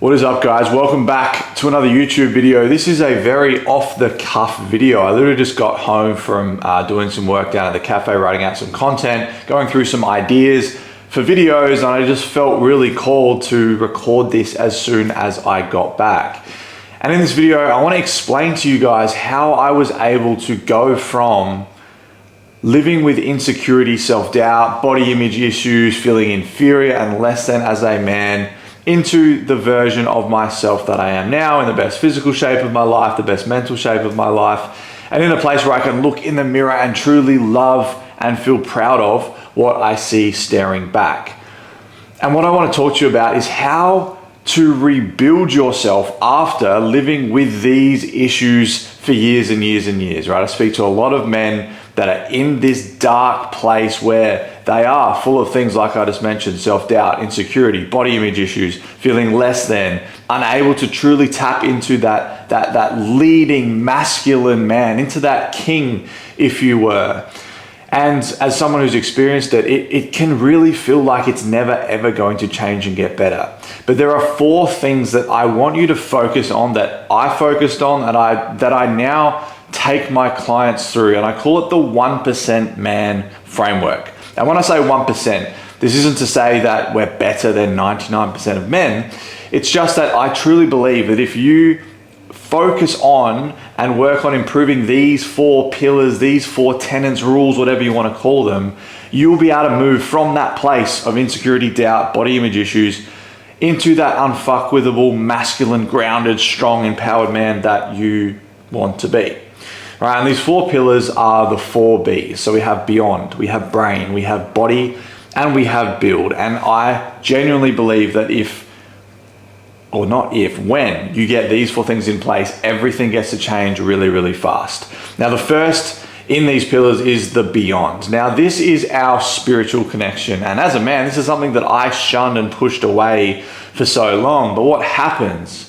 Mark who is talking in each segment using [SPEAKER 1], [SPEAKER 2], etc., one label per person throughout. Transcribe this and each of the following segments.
[SPEAKER 1] What is up, guys? Welcome back to another YouTube video. This is a very off-the-cuff video. I literally just got home from doing some work down at the cafe, writing out some content, going through some ideas for videos, and I just felt really called to record this as soon as I got back. And in this video, I want to explain to you guys how I was able to go from living with insecurity, self-doubt, body image issues, feeling inferior and less than as a man, into the version of myself that I am now, in the best physical shape of my life, the best mental shape of my life, and in a place where I can look in the mirror and truly love and feel proud of what I see staring back. And what I want to talk to you about is how to rebuild yourself after living with these issues for years and years and years, right? I speak to a lot of men that are in this dark place where they are full of things like I just mentioned: self-doubt, insecurity, body image issues, feeling less than, unable to truly tap into that leading masculine man, into that king, if you were. And as someone who's experienced it, it can really feel like it's never ever going to change and get better. But there are 4 things that I want you to focus on, that I focused on, that I now take my clients through, and I call it the 1% man framework. And when I say 1%, this isn't to say that we're better than 99% of men. It's just that I truly believe that if you focus on and work on improving these 4 pillars, these 4 tenets, rules, whatever you want to call them, you'll be able to move from that place of insecurity, doubt, body image issues into that unfuckwithable, masculine, grounded, strong, empowered man that you want to be. Right, and these 4 pillars are the 4 B's. So we have beyond, we have brain, we have body, and we have build. And I genuinely believe that when you get these 4 things in place, everything gets to change really, really fast. Now, the first in these pillars is the beyond. Now, this is our spiritual connection. And as a man, this is something that I shunned and pushed away for so long. But what happens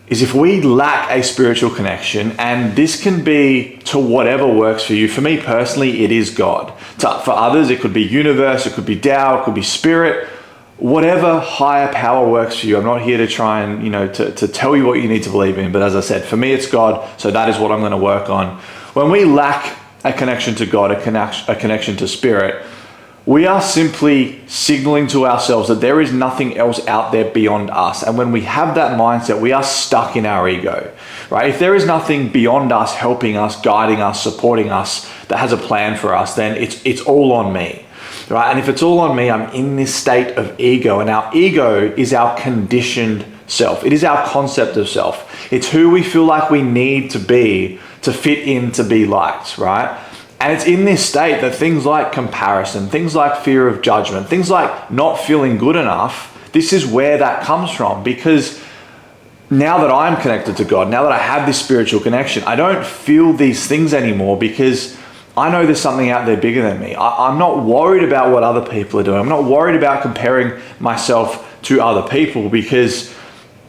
[SPEAKER 1] is if we lack a spiritual connection, and this can be to whatever works for you. For me personally, it is God. For others, it could be universe, it could be Tao, it could be spirit, whatever higher power works for you. I'm not here to try and, to tell you what you need to believe in. But as I said, for me, it's God. So that is what I'm going to work on. When we lack a connection to God, a connection to spirit, we are simply signaling to ourselves that there is nothing else out there beyond us. And when we have that mindset, we are stuck in our ego, right? If there is nothing beyond us, helping us, guiding us, supporting us, that has a plan for us, then it's all on me, right? And if it's all on me, I'm in this state of ego. And our ego is our conditioned self. It is our concept of self. It's who we feel like we need to be to fit in, to be liked, right? And it's in this state that things like comparison, things like fear of judgment, things like not feeling good enough, this is where that comes from. Because now that I'm connected to God, now that I have this spiritual connection, I don't feel these things anymore because I know there's something out there bigger than me. I'm not worried about what other people are doing. I'm not worried about comparing myself to other people, because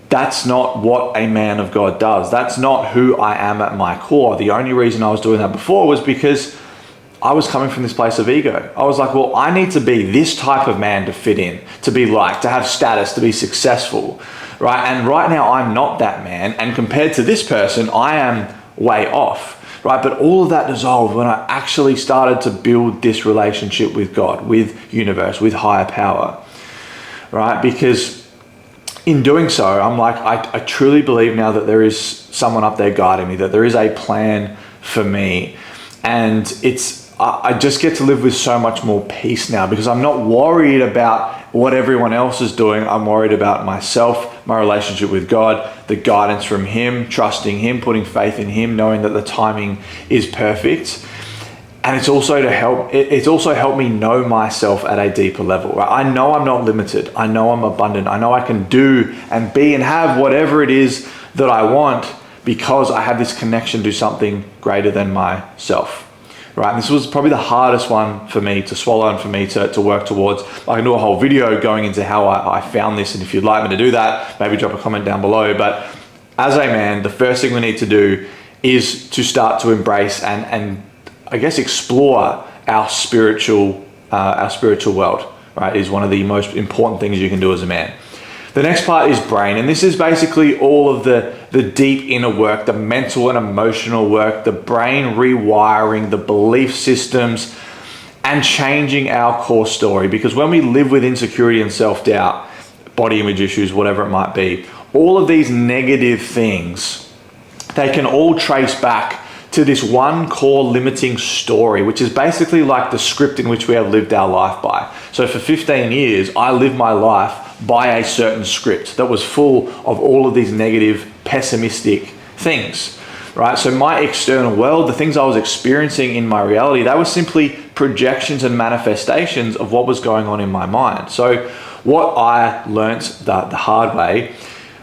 [SPEAKER 1] that's not what a man of God does. That's not who I am at my core. The only reason I was doing that before was because I was coming from this place of ego. I was like, well, I need to be this type of man to fit in, to be liked, to have status, to be successful, right? And right now I'm not that man. And compared to this person, I am way off, right? But all of that dissolved when I actually started to build this relationship with God, with universe, with higher power, right? Because in doing so, I'm like, I truly believe now that there is someone up there guiding me, that there is a plan for me. And I just get to live with so much more peace now, because I'm not worried about what everyone else is doing. I'm worried about myself, my relationship with God, the guidance from Him, trusting Him, putting faith in Him, knowing that the timing is perfect. And it's also helped me know myself at a deeper level, right? I know I'm not limited. I know I'm abundant. I know I can do and be and have whatever it is that I want, because I have this connection to something greater than myself, right? And this was probably the hardest one for me to swallow and for me to work towards. I can do a whole video going into how I found this. And if you'd like me to do that, maybe drop a comment down below. But as a man, the first thing we need to do is to start to embrace and I guess explore our spiritual world, right? Is one of the most important things you can do as a man. The next part is brain, and this is basically all of the deep inner work, the mental and emotional work, the brain rewiring, the belief systems, and changing our core story. Because when we live with insecurity and self-doubt, body image issues, whatever it might be, all of these negative things, they can all trace back to this one core limiting story, which is basically like the script in which we have lived our life by. So for 15 years, I lived my life by a certain script that was full of all of these negative, pessimistic things, right? So my external world, the things I was experiencing in my reality, they were simply projections and manifestations of what was going on in my mind. So what I learnt the hard way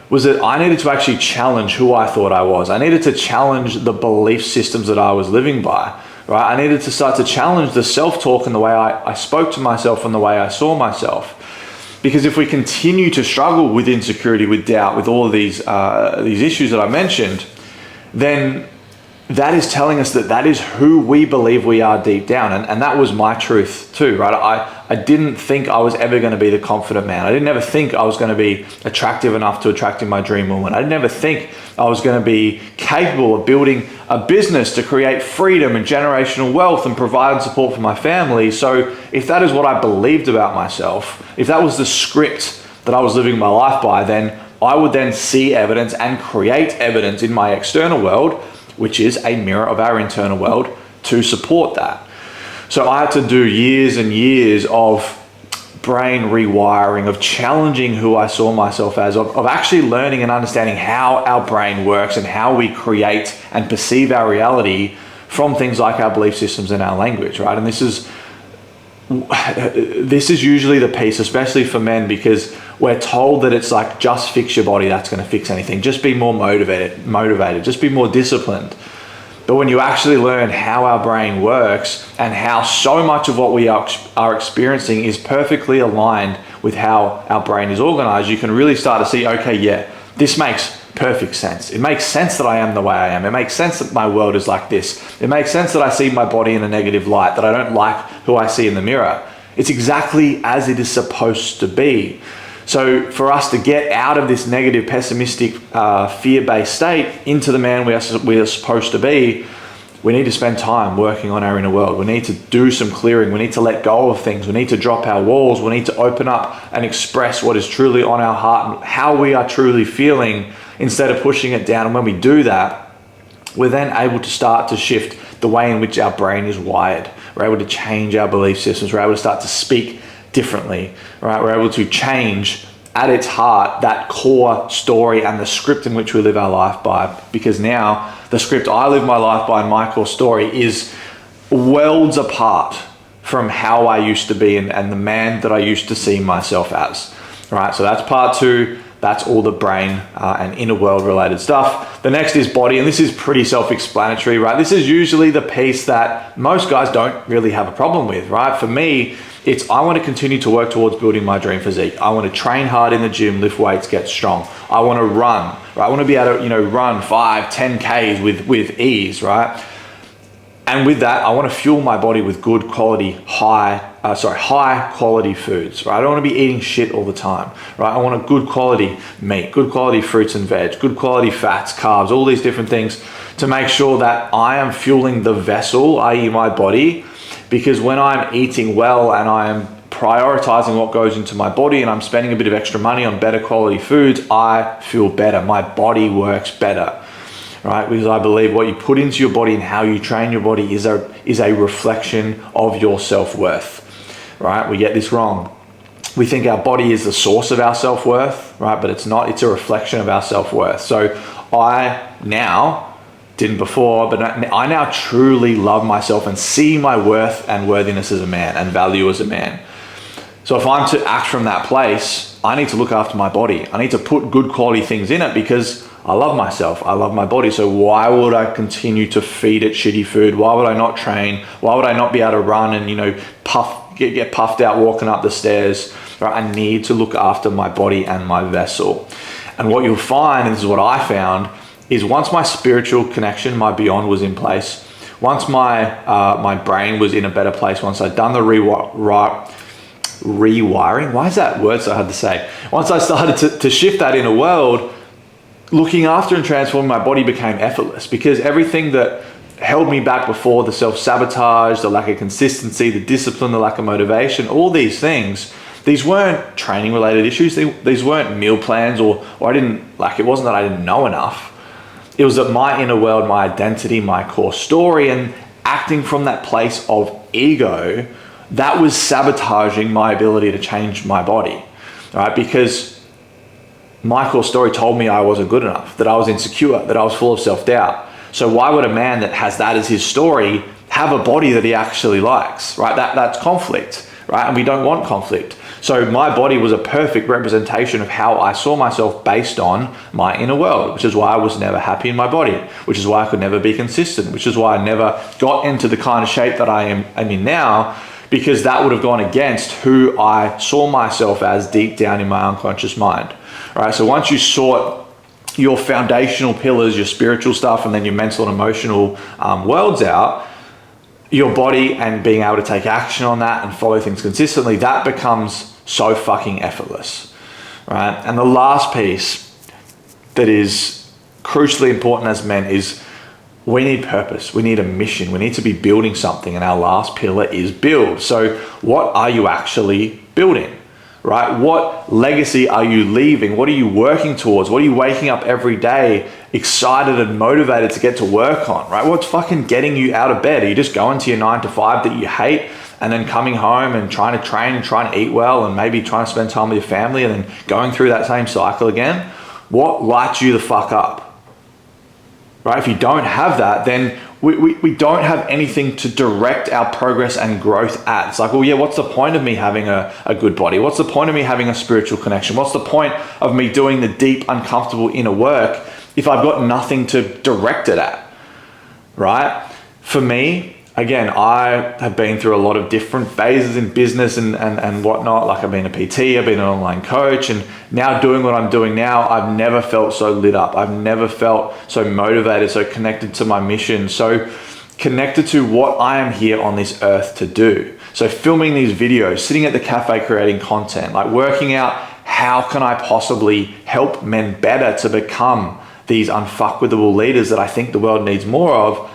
[SPEAKER 1] was that I needed to actually challenge who I thought I was. I needed to challenge the belief systems that I was living by, right? I needed to start to challenge the self-talk and the way I spoke to myself and the way I saw myself. Because if we continue to struggle with insecurity, with doubt, with all of these issues that I mentioned, then that is telling us that is who we believe we are deep down. And that was my truth too, right? I didn't think I was ever going to be the confident man. I didn't ever think I was going to be attractive enough to attracting my dream woman. I didn't ever think I was going to be capable of building a business to create freedom and generational wealth and provide and support for my family. So if that is what I believed about myself, if that was the script that I was living my life by, then I would then see evidence and create evidence in my external world, which is a mirror of our internal world, to support that. So I had to do years and years of brain rewiring, of challenging who I saw myself as, of actually learning and understanding how our brain works and how we create and perceive our reality from things like our belief systems and our language, right? And this is usually the piece, especially for men, because we're told that it's like, just fix your body, that's going to fix anything. Just be more motivated, just be more disciplined. But when you actually learn how our brain works and how so much of what we are experiencing is perfectly aligned with how our brain is organized, you can really start to see, okay, yeah, this makes perfect sense. It makes sense that I am the way I am. It makes sense that my world is like this. It makes sense that I see my body in a negative light, that I don't like who I see in the mirror. It's exactly as it is supposed to be. So for us to get out of this negative, pessimistic, fear-based state into the man we are supposed to be, we need to spend time working on our inner world. We need to do some clearing. We need to let go of things. We need to drop our walls. We need to open up and express what is truly on our heart and how we are truly feeling instead of pushing it down. And when we do that, we're then able to start to shift the way in which our brain is wired. We're able to change our belief systems. We're able to start to speak differently, right? We're able to change at its heart that core story and the script in which we live our life by, because now the script I live my life by and my core story is worlds apart from how I used to be and the man that I used to see myself as, right? So that's part two. That's all the brain and inner world related stuff. The next is body, and this is pretty self-explanatory, right? This is usually the piece that most guys don't really have a problem with, right? For me, it's I want to continue to work towards building my dream physique. I want to train hard in the gym, lift weights, get strong. I want to run, right? I want to be able to, run 5, 10 Ks with ease, right? And with that, I want to fuel my body with good quality, high quality foods, right? I don't want to be eating shit all the time, right? I want a good quality meat, good quality fruits and veg, good quality fats, carbs, all these different things to make sure that I am fueling the vessel, i.e. my body, because when I'm eating well and I am prioritizing what goes into my body and I'm spending a bit of extra money on better quality foods, I feel better. My body works better. Right? Because I believe what you put into your body and how you train your body is a reflection of your self-worth, right? We get this wrong. We think our body is the source of our self-worth, right? But it's not, it's a reflection of our self-worth. So I now, didn't before, but I now truly love myself and see my worth and worthiness as a man and value as a man. So if I'm to act from that place, I need to look after my body. I need to put good quality things in it because I love myself. I love my body. So why would I continue to feed it shitty food? Why would I not train? Why would I not be able to run and, get puffed out walking up the stairs? Right? I need to look after my body and my vessel. And what you'll find, and this is what I found, is once my spiritual connection, my beyond was in place, once my brain was in a better place, once I'd done the rewire rewiring. Why is that word so hard to say? Once I started to shift that inner world, looking after and transforming my body became effortless, because everything that held me back before, the self-sabotage, the lack of consistency, the discipline, the lack of motivation, all these things, these weren't training related issues. These weren't meal plans or I didn't, like, it wasn't that I didn't know enough. It was that my inner world, my identity, my core story, and acting from that place of ego, that was sabotaging my ability to change my body, right? Because my core story told me I wasn't good enough, that I was insecure, that I was full of self-doubt. So why would a man that has that as his story have a body that he actually likes, right? That's conflict, right? And we don't want conflict. So my body was a perfect representation of how I saw myself based on my inner world, which is why I was never happy in my body, which is why I could never be consistent, which is why I never got into the kind of shape that I'm in now, because that would have gone against who I saw myself as deep down in my unconscious mind. All right, so once you sort your foundational pillars, your spiritual stuff, and then your mental and emotional worlds out, your body and being able to take action on that and follow things consistently, that becomes so fucking effortless, right? And the last piece that is crucially important as men is we need purpose. We need a mission. We need to be building something. And our last pillar is build. So what are you actually building, right? What legacy are you leaving? What are you working towards? What are you waking up every day excited and motivated to get to work on, right? What's fucking getting you out of bed? Are you just going to your 9 to 5 that you hate and then coming home and trying to train and trying to eat well and maybe trying to spend time with your family and then going through that same cycle again? What lights you the fuck up? Right? If you don't have that, then we don't have anything to direct our progress and growth at. It's like, well, yeah, what's the point of me having a good body? What's the point of me having a spiritual connection? What's the point of me doing the deep, uncomfortable inner work if I've got nothing to direct it at, right? For me, again, I have been through a lot of different phases in business and whatnot. Like I've been a PT, I've been an online coach, and now doing what I'm doing now, I've never felt so lit up. I've never felt so motivated, so connected to my mission, so connected to what I am here on this earth to do. So filming these videos, sitting at the cafe creating content, like working out how can I possibly help men better to become these unfuckwithable leaders that I think the world needs more of.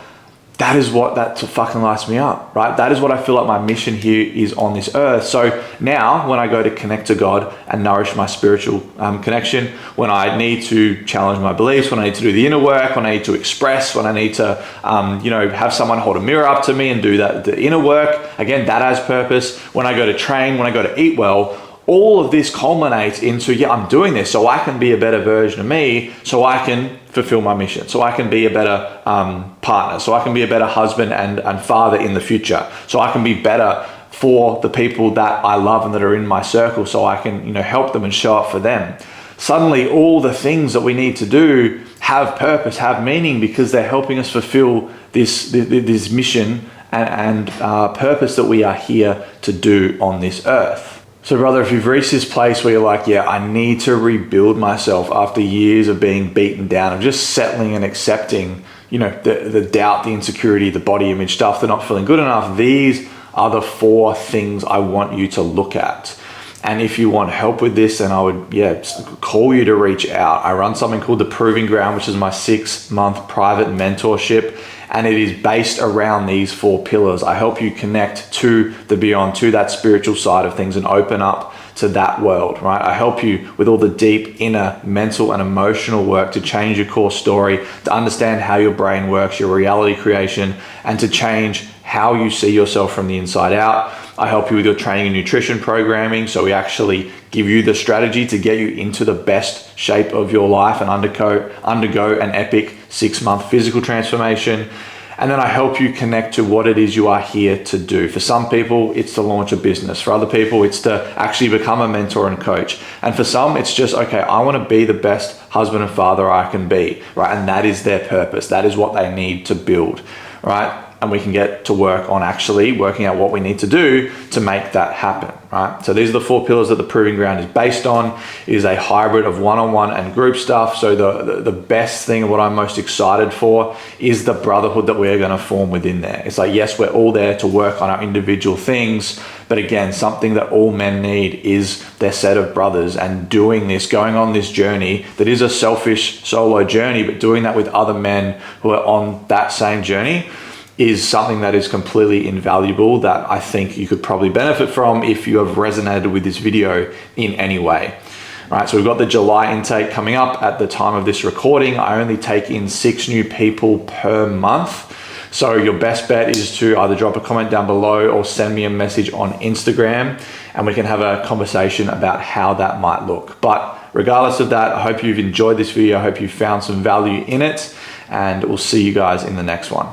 [SPEAKER 1] That is what that fucking lights me up, right? That is what I feel like my mission here is on this earth. So now when I go to connect to God and nourish my spiritual connection, when I need to challenge my beliefs, when I need to do the inner work, when I need to express, when I need to, have someone hold a mirror up to me and do that, the inner work, again, that has purpose. When I go to train, when I go to eat well, all of this culminates into, yeah, I'm doing this so I can be a better version of me, so I can fulfill my mission, so I can be a better partner, so I can be a better husband and father in the future, so I can be better for the people that I love and that are in my circle, so I can help them and show up for them. Suddenly all the things that we need to do have purpose, have meaning, because they're helping us fulfill this mission and purpose that we are here to do on this earth. So brother, if you've reached this place where you're like, yeah, I need to rebuild myself after years of being beaten down, of just settling and accepting, the doubt, the insecurity, the body image stuff, they're not feeling good enough. These are the 4 things I want you to look at. And if you want help with this, then I would, call you to reach out. I run something called the Proving Ground, which is my 6-month private mentorship. And it is based around these 4 pillars. I help you connect to the beyond, to that spiritual side of things and open up to that world, right? I help you with all the deep inner mental and emotional work to change your core story, to understand how your brain works, your reality creation, and to change how you see yourself from the inside out. I help you with your training and nutrition programming. So we actually give you the strategy to get you into the best shape of your life and undergo an epic 6-month physical transformation. And then I help you connect to what it is you are here to do. For some people, it's to launch a business. For other people, it's to actually become a mentor and coach. And for some, it's just, okay, I want to be the best husband and father I can be, right? And that is their purpose. That is what they need to build, right? and we can get to work on actually working out what we need to do to make that happen, right? So these are the 4 pillars that the Proving Ground is based on. It is a hybrid of one-on-one and group stuff. So the best thing, what I'm most excited for, is the brotherhood that we're going to form within there. It's like, yes, we're all there to work on our individual things, but again, something that all men need is their set of brothers, and doing this, going on this journey that is a selfish solo journey, but doing that with other men who are on that same journey is something that is completely invaluable, that I think you could probably benefit from if you have resonated with this video in any way. Right, so we've got the July intake coming up. At the time of this recording, I only take in 6 new people per month. So your best bet is to either drop a comment down below or send me a message on Instagram, and we can have a conversation about how that might look. But regardless of that, I hope you've enjoyed this video. I hope you found some value in it, and we'll see you guys in the next one.